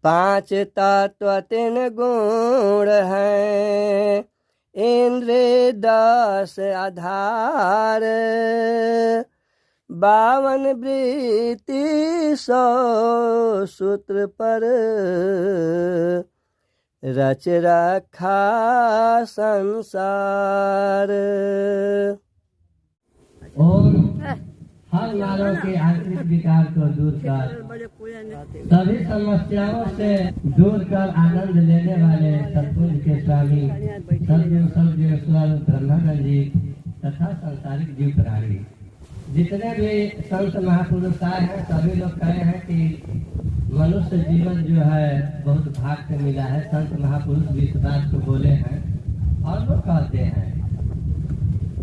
पांच तत्व तीन गुण हैं, इंद्र 10 आधार, 52 वृत्ति 100 सूत्र पर, रच रखा संसार। और हर मानव के आंतरिक विकार को दूर कर सभी समस्याओं से दूर कर आनंद लेने वाले सतपुरुष के स्वामी सदगुरु सदगुरुश्वर ब्रह्मानंद जी तथा संसारिक जीव प्राणी जितने भी संत महापुरुष आए हैं सभी लोग कहे हैं कि मनुष्य जीवन जो है बहुत भाग से मिला है। संत महापुरुष भी इस बात को बोले हैं और वो कहते हैं।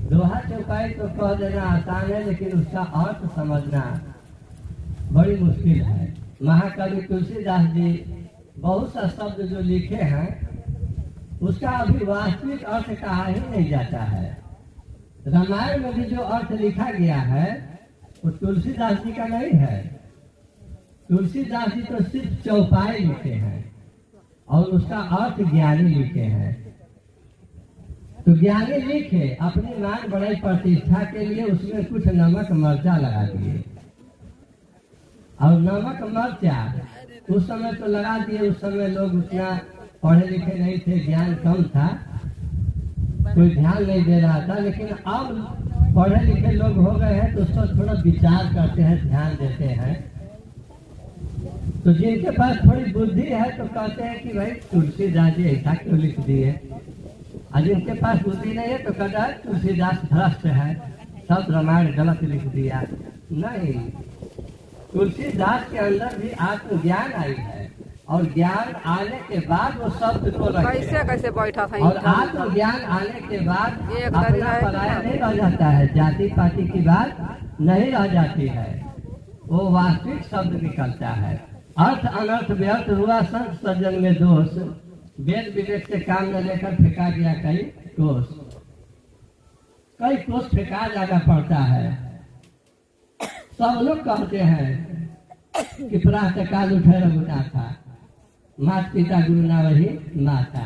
दोहा चौपाई तो कह देना आसान है, लेकिन उसका अर्थ समझना बड़ी मुश्किल है। महाकवि तुलसीदास जी बहुत सा शब्द जो लिखे हैं उसका अभी वास्तविक अर्थ कहा ही नहीं जाता है। रामायण में भी जो अर्थ लिखा गया है वो तुलसीदास जी का नहीं है। तुलसीदास जी तो सिर्फ चौपाई लिखे हैं और उसका अर्थ ज्ञानी लिखे हैं। तो ज्ञानी लिखे अपनी मान बड़ाई प्रतिष्ठा के लिए उसमें कुछ नमक मर्चा लगा दिए, और नमक मर्चा उस समय तो लगा दिए। उस समय लोग उतना पढ़े लिखे नहीं थे, ज्ञान कम था, कोई ध्यान नहीं दे रहा था। लेकिन अब पढ़े लिखे लोग हो गए हैं तो उस पर थोड़ा विचार करते हैं, ध्यान देते हैं। तो जिनके पास थोड़ी बुद्धि है तो कहते हैं कि भाई तुलसीदास जी ऐसा क्यों लिख दिए, और जिनके पास बुद्धि नहीं है तो कहता है तुलसीदास भ्रष्ट है, सब रामायण गलत लिख दिया। नहीं, तुलसीदास के अंदर भी आत्मज्ञान आई है, और ज्ञान आने के बाद वो शब्द को कैसे बैठा था। और आत्मज्ञान आने के बाद अपना पराया नहीं रह जाता है, जाति पाति की बात नहीं रह जाती है, वो वास्तविक शब्द निकलता है। अर्थ अनर्थ व्यर्थ हुआ संत सज्जन में दोष, वेद विवेक से काम न लेकर फेंका गया कई कोष फेंका जाना पड़ता है। सब लोग कहते हैं कि प्रातः काल उठे रघुनाथा, माता पिता गुरु ना वही माता।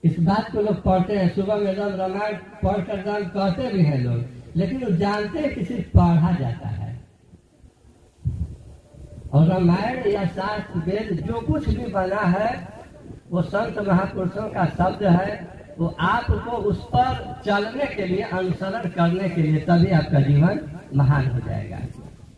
इस बात को लोग पढ़ते हैं, सुबह में एकदम रामायण पढ़कर दान कहते भी हैं लोग, लेकिन वो जानते हैं कि सिर्फ पढ़ा जाता है। और रामायण या शास्त्र वेद जो कुछ भी बना है वो संत महापुरुषों का शब्द है। वो आपको उस पर चलने के लिए, अनुसरण करने के लिए, तभी आपका जीवन महान हो जाएगा।